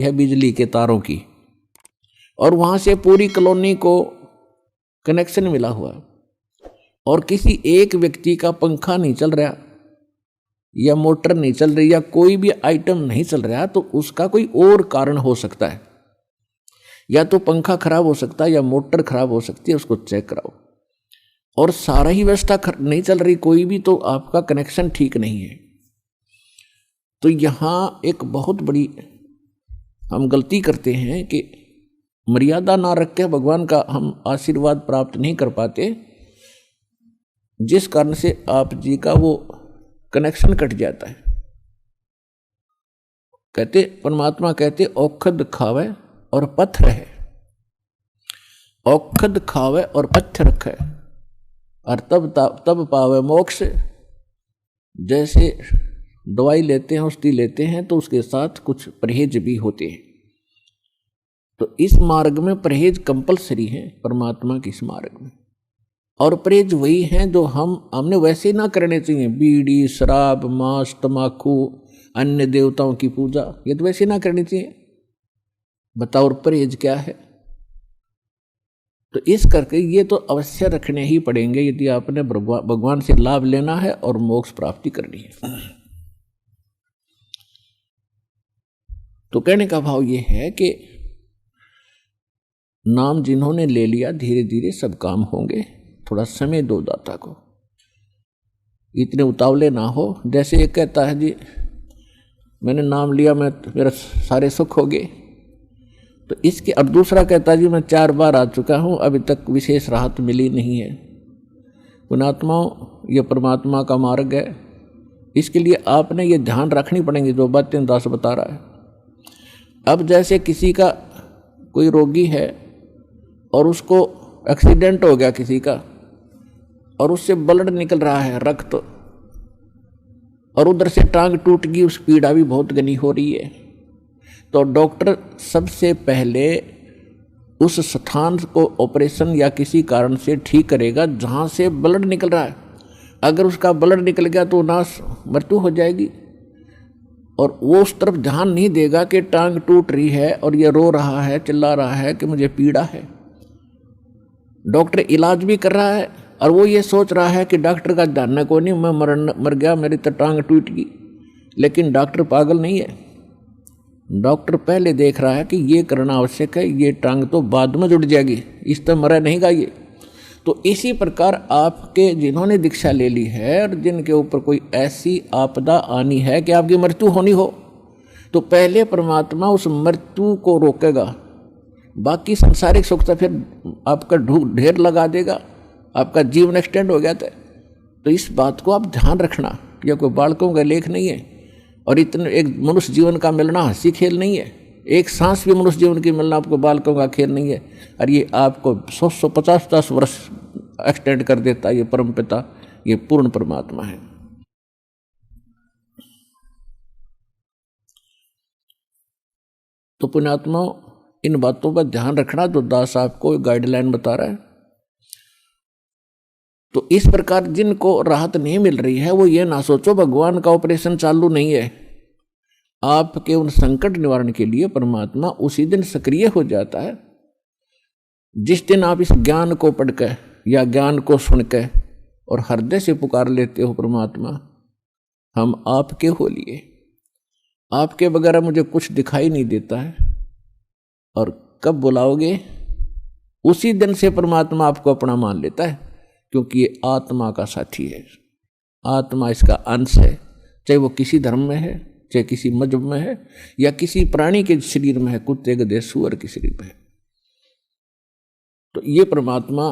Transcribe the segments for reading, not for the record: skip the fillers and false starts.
है बिजली के तारों की, और वहां से पूरी कॉलोनी को कनेक्शन मिला हुआ है, और किसी एक व्यक्ति का पंखा नहीं चल रहा या मोटर नहीं चल रही या कोई भी आइटम नहीं चल रहा, तो उसका कोई और कारण हो सकता है। या तो पंखा खराब हो सकता है या मोटर खराब हो सकती है, उसको चेक कराओ। और सारा ही व्यवस्था नहीं चल रही कोई भी, तो आपका कनेक्शन ठीक नहीं है। तो यहाँ एक बहुत बड़ी हम गलती करते हैं कि मर्यादा ना रख के भगवान का हम आशीर्वाद प्राप्त नहीं कर पाते, जिस कारण से आप जी का वो कनेक्शन कट जाता है। कहते परमात्मा कहते औखद खावे और पत्थर है, औखद खावे और पत्थर रखे और तब पावे मोक्ष। जैसे दवाई लेते हैं, औषधि लेते हैं, तो उसके साथ कुछ परहेज भी होते हैं। तो इस मार्ग में परहेज कंपलसरी है, परमात्मा के इस मार्ग में। और परहेज वही हैं जो हमने वैसे ही ना करने चाहिए। बीड़ी, शराब, मांस, तम्बाकू, अन्य देवताओं की पूजा, ये तो वैसे ही ना करनी चाहिए। बताओ और परहेज क्या है? तो इस करके ये तो अवश्य रखने ही पड़ेंगे यदि आपने भगवान से लाभ लेना है और मोक्ष प्राप्ति करनी है। तो कहने का भाव ये है कि नाम जिन्होंने ले लिया, धीरे धीरे सब काम होंगे। थोड़ा समय दो दाता को, इतने उतावले ना हो। जैसे एक कहता है जी मैंने नाम लिया, मेरा सारे सुख हो गए, तो इसके अब दूसरा कहता है जी मैं 4 बार आ चुका हूँ, अभी तक विशेष राहत मिली नहीं है। पुण्यात्माओं, ये परमात्मा का मार्ग है, इसके लिए आपने ये ध्यान रखनी पड़ेंगी जो बातें दास बता रहा है। अब जैसे किसी का कोई रोगी है और उसको एक्सीडेंट हो गया किसी का, और उससे ब्लड निकल रहा है, रक्त, और उधर से टांग टूट गई, उस पीड़ा भी बहुत घनी हो रही है। तो डॉक्टर सबसे पहले उस स्थान को ऑपरेशन या किसी कारण से ठीक करेगा जहाँ से ब्लड निकल रहा है। अगर उसका ब्लड निकल गया तो मृत्यु हो जाएगी, और वो उस तरफ ध्यान नहीं देगा कि टांग टूट रही है और ये रो रहा है, चिल्ला रहा है कि मुझे पीड़ा है। डॉक्टर इलाज भी कर रहा है और वो ये सोच रहा है कि डॉक्टर का जानना को नहीं, मैं मर गया, मेरी तो टांग टूट गई। लेकिन डॉक्टर पागल नहीं है, डॉक्टर पहले देख रहा है कि ये करना आवश्यक है, ये टांग तो बाद में जुड़ जाएगी, इस तरह मरा नहीं गा ये। तो इसी प्रकार आपके जिन्होंने दीक्षा ले ली है और जिनके ऊपर कोई ऐसी आपदा आनी है कि आपकी मृत्यु होनी हो, तो पहले परमात्मा उस मृत्यु को रोकेगा। बाकी संसारिक सुख तो फिर आपका ढेर लगा देगा, आपका जीवन एक्सटेंड हो गया था। तो इस बात को आप ध्यान रखना, यह कोई बालकों का लेख नहीं है, और इतने एक मनुष्य जीवन का मिलना हंसी खेल नहीं है। एक सांस भी मनुष्य जीवन की मिलना आपको बालकों का खेल नहीं है, और ये आपको 150 वर्ष एक्सटेंड कर देता है। ये परम पिता, ये पूर्ण परमात्मा है। तो पुण्यात्मा, इन बातों पर ध्यान रखना जो दास आपको गाइडलाइन बता रहा है। तो इस प्रकार जिनको राहत नहीं मिल रही है वो ये ना सोचो भगवान का ऑपरेशन चालू नहीं है। आपके उन संकट निवारण के लिए परमात्मा उसी दिन सक्रिय हो जाता है जिस दिन आप इस ज्ञान को पढ़कर या ज्ञान को सुनकर और हृदय से पुकार लेते हो, परमात्मा हम आपके हो लिए, आपके बगैर मुझे कुछ दिखाई नहीं देता है। और कब बुलाओगे उसी दिन से परमात्मा आपको अपना मान लेता है, क्योंकि ये आत्मा का साथी है, आत्मा इसका अंश है। चाहे वो किसी धर्म में है, चाहे किसी मजहब में है, या किसी प्राणी के शरीर में है, कुत्ते गधे सूअर के शरीर में है। तो ये परमात्मा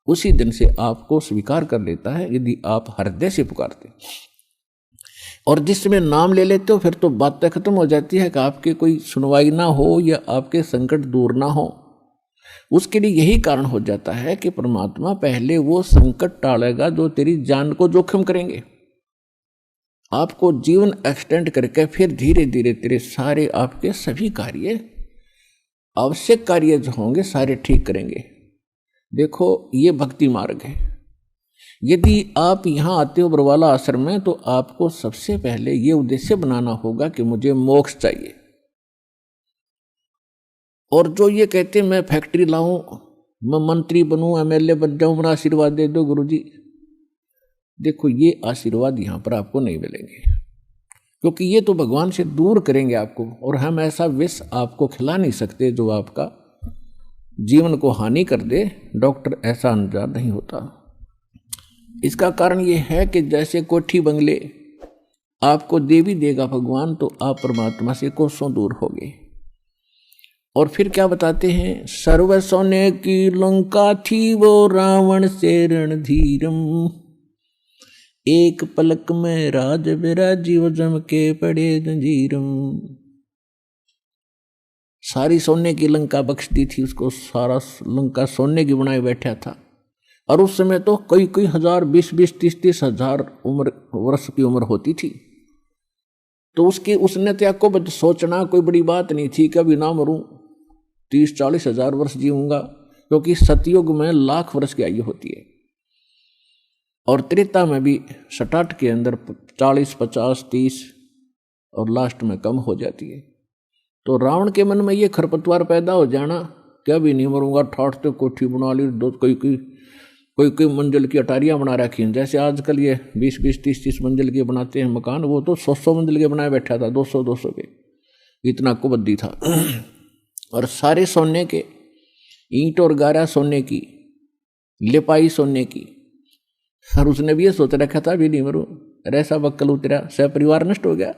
उसी दिन से आपको स्वीकार कर लेता है यदि आप हृदय से पुकारते। और जिस समय नाम ले लेते हो फिर तो बातें खत्म हो जाती है कि आपके कोई सुनवाई ना हो या आपके संकट दूर ना हो। उसके लिए यही कारण हो जाता है कि परमात्मा पहले वो संकट टालेगा जो तेरी जान को जोखिम करेंगे, आपको जीवन एक्सटेंड करके फिर धीरे धीरे तेरे सारे आपके सभी कार्य, आवश्यक कार्य जो होंगे सारे ठीक करेंगे। देखो ये भक्ति मार्ग है। यदि आप यहाँ आते हो बरवाला आश्रम में, तो आपको सबसे पहले ये उद्देश्य बनाना होगा कि मुझे मोक्ष चाहिए। और जो ये कहते मैं फैक्ट्री लाऊं, मैं मंत्री बनूं, एमएलए बन जाऊं, मेरा आशीर्वाद दे दो गुरुजी, देखो ये आशीर्वाद यहां पर आपको नहीं मिलेंगे, क्योंकि ये तो भगवान से दूर करेंगे आपको, और हम ऐसा विष आपको खिला नहीं सकते जो आपका जीवन को हानि कर दे। डॉक्टर ऐसा अनजान नहीं होता। इसका कारण ये है कि जैसे कोठी बंगले आपको दे भी देगा भगवान, तो आप परमात्मा से कोसों दूर होगे। और फिर क्या बताते हैं, सर्व सोने की लंका थी वो रावण से रणधीरम, एक पलक में राज विराजीव जम के पड़े जंजीरम। सारी सोने की लंका बख्श दी थी उसको, सारा लंका सोने की बनाए बैठा था, और उस समय तो कई हजार, 20 30 हजार वर्ष की उम्र होती थी। तो उसने त्याग को सोचना कोई बड़ी बात नहीं थी, कभी ना मरूं, 30-40 हजार वर्ष जीऊंगा, क्योंकि सतयुग में लाख वर्ष की आयु होती है, और त्रेता में भी 67 के अंदर 40, 50, 30 और लास्ट में कम हो जाती है। तो रावण के मन में ये खरपतवार पैदा हो जाना, क्या भी नहीं मरूंगा, ठाठ तो कोठी बना ली, दो कोई मंजिल की अटारियां बना रखी हैं। जैसे आजकल ये 20-20, 30-30 मंजिल के बनाते हैं मकान, वो तो 100 मंजिल के बनाए बैठा था, 200 के, इतना कुबद्दी था। और सारे सोने के, ईंट और गारा सोने की, लिपाई सोने की, और उसने भी ये सोच रखा था भी नहीं मरूं, ऐसा बक्कल उतरा, सब परिवार नष्ट हो गया।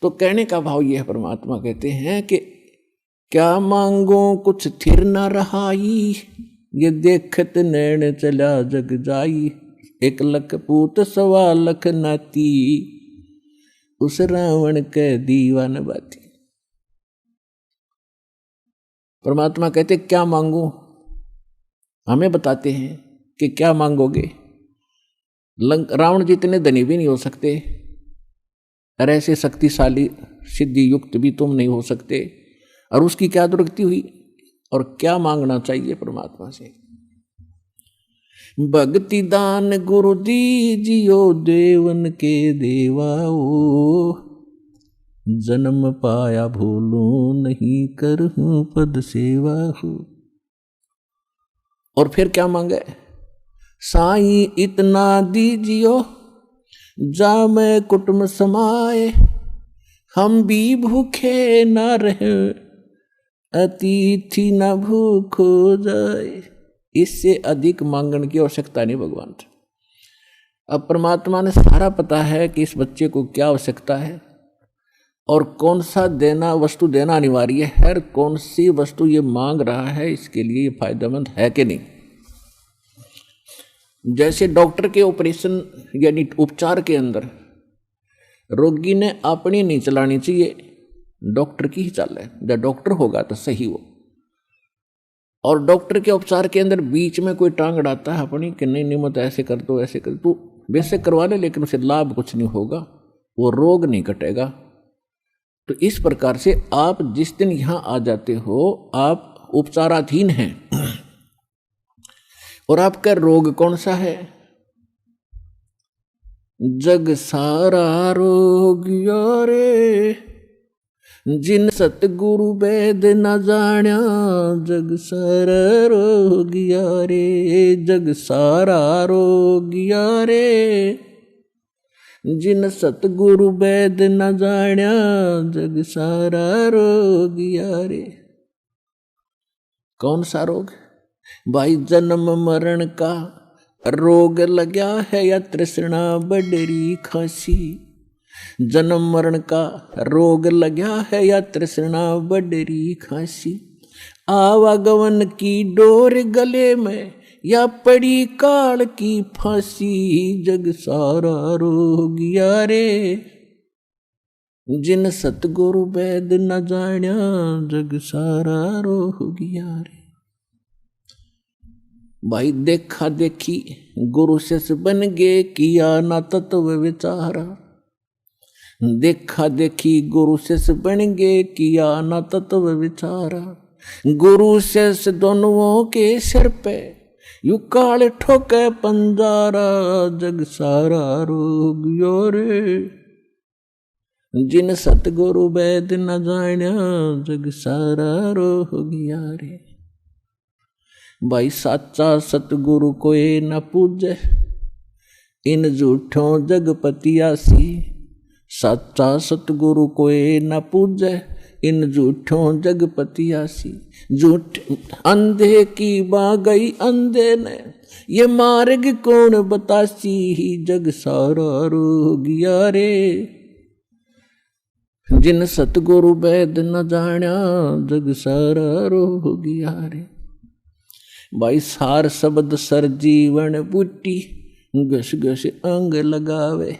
तो कहने का भाव ये है, परमात्मा कहते हैं कि क्या मांगो कुछ थिर न रहाई, ये देखत नैन चला जग जाई, 1 लख पूत 1.25 लाख नाती, उस रावण के दीवान बाती। परमात्मा कहते क्या मांगो, हमें बताते हैं कि क्या मांगोगे। रावण जितने धनी भी नहीं हो सकते, और ऐसे शक्तिशाली सिद्धि युक्त भी तुम नहीं हो सकते, और उसकी क्या दुर्गति हुई, और क्या मांगना चाहिए परमात्मा से। भक्ति दान गुरु दीजियो देवन के देवाओ, जन्म पाया भूलूं नहीं करहूं पद सेवा हो। और फिर क्या मांगे, साईं इतना दीजियो जा मैं कुटुंब समाए, हम भी भूखे न रहे अतिथि न भूख हो जाए। इससे अधिक मांगने की आवश्यकता नहीं भगवान से। अब परमात्मा ने सारा पता है कि इस बच्चे को क्या आवश्यकता है और कौन सा वस्तु देना अनिवार्य है, और कौन सी वस्तु ये मांग रहा है, इसके लिए ये फायदेमंद है कि नहीं। जैसे डॉक्टर के ऑपरेशन यानी उपचार के अंदर रोगी ने अपनी नहीं चलानी चाहिए, डॉक्टर की ही चाल है। जब डॉक्टर होगा तो सही वो, और डॉक्टर के उपचार के अंदर बीच में कोई टांग अड़ाता है अपनी कि नहीं मत ऐसे कर दो ऐसे कर दो, वैसे करवा ले, लेकिन उसे लाभ कुछ नहीं होगा, वो रोग नहीं कटेगा। तो इस प्रकार से आप जिस दिन यहाँ आ जाते हो आप उपचाराधीन हैं, और आपका रोग कौन सा है, जग सारा रोग यारे, जिन सतगुरु वेद न जाण्या, जग सारा रोग यारे, जग सारा रोग यारे, जिन सतगुरु वेद न जाण्या, जग सारा रोग यारे। कौन सा रोग भाई, जन्म मरण का रोग लगा है या तृष्णा बडरी खांसी, जन्म मरण का रोग लगा है या तृष्णा बडरी खांसी, आवागमन की डोर गले में या पड़ी काल की फांसी, जग सारा रोग यारे, जिन सतगुरु वेद न जाण्या, जग सारा रोग यारे। भाई देखा देखी गुरु शिष्य बन गे, किया ना तत्व विचारा, देखा देखी गुरु शिष्य बन गे, किया ना तत्व विचारा, गुरु शिष्य दोनों के सिर पे यू काल ठोके पंजारा, जग सारा रोग यारे। जिन सतगुरु वैद न जान्या जग सारा रोह गया रे। भाई साचा सतगुरु कोई न पूजे इन झूठों जगपतियासी। साचा सतगुरु कोई न पूजे इन झूठों जगपतियासी। झूठ अंधे की बा गई अंधे ने ये मार्ग कौन बतासी। जग सारा रोह गया रे। जिन सतगुरु वैद न जान्या जग सारा रोह गया रे। भाई सार शब्द सर जीवन बूटी घस घस अंग लगावे।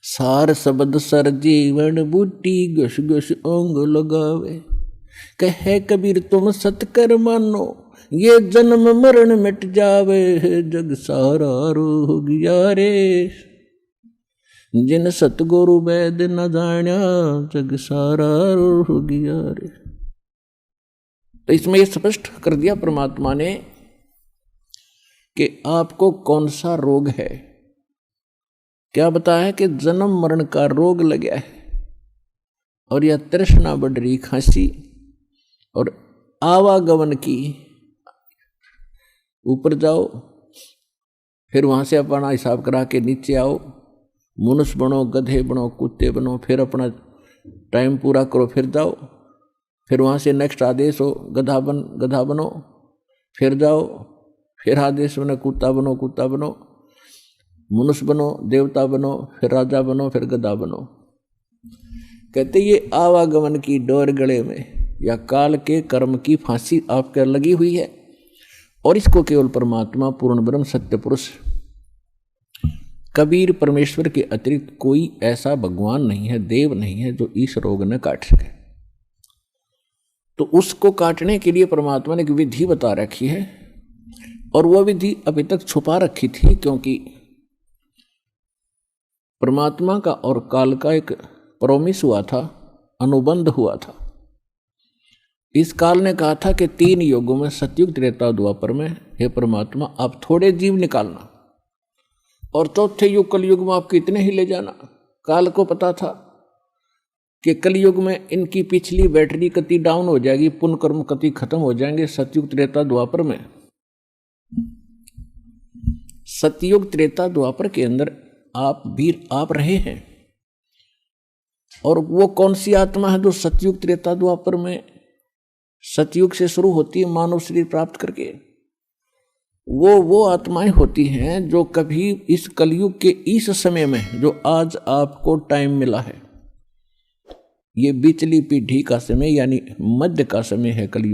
सार शब्द सर जीवन बूटी घस घस अंग लगावे। कहे कबीर तुम सतकर मानो ये जन्म मरण मिट जावे। जग सारा रोह गया रे। जिन सतगुरु वैद न जान्या जग सारा रोह गया रे। तो इसमें यह स्पष्ट कर दिया परमात्मा ने कि आपको कौन सा रोग है। क्या बताया है कि जन्म मरण का रोग लगा है और यह तृष्णा बढ़ रही खांसी और आवागमन की। ऊपर जाओ फिर वहां से अपना हिसाब करा के नीचे आओ। मनुष्य बनो, गधे बनो, कुत्ते बनो, फिर अपना टाइम पूरा करो, फिर जाओ। फिर वहाँ से नेक्स्ट आदेश हो गधा बनो, फिर जाओ। फिर आदेश बने कुत्ता बनो, मनुष्य बनो, देवता बनो, फिर राजा बनो, फिर गधा बनो। कहते ये आवागमन की डोर गले में या काल के कर्म की फांसी आपके लगी हुई है और इसको केवल परमात्मा पूर्ण ब्रह्म सत्य पुरुष कबीर परमेश्वर के अतिरिक्त कोई ऐसा भगवान नहीं है, देव नहीं है जो इस रोग न काट सके। तो उसको काटने के लिए परमात्मा ने एक विधि बता रखी है और वह विधि अभी तक छुपा रखी थी, क्योंकि परमात्मा का और काल का एक प्रोमिस हुआ था, अनुबंध हुआ था। इस काल ने कहा था कि 3 युगों में सतयुग त्रेता द्वापर में हे परमात्मा आप थोड़े जीव निकालना और चौथे युग कलयुग में आप कितने ही ले जाना। काल को पता था कि कलयुग में इनकी पिछली बैटरी कति डाउन हो जाएगी, पुण्य कर्म कति खत्म हो जाएंगे। सतयुग त्रेता द्वापर में, सतयुग त्रेता द्वापर के अंदर आप वीर आप रहे हैं। और वो कौन सी आत्मा है जो सतयुग त्रेता द्वापर में सतयुग से शुरू होती है मानव शरीर प्राप्त करके? वो आत्माएं होती हैं जो कभी इस कलयुग के इस समय में, जो आज आपको टाइम मिला है, ये बिचली पीढ़ी का समय यानी मध्य का समय है कलयुग।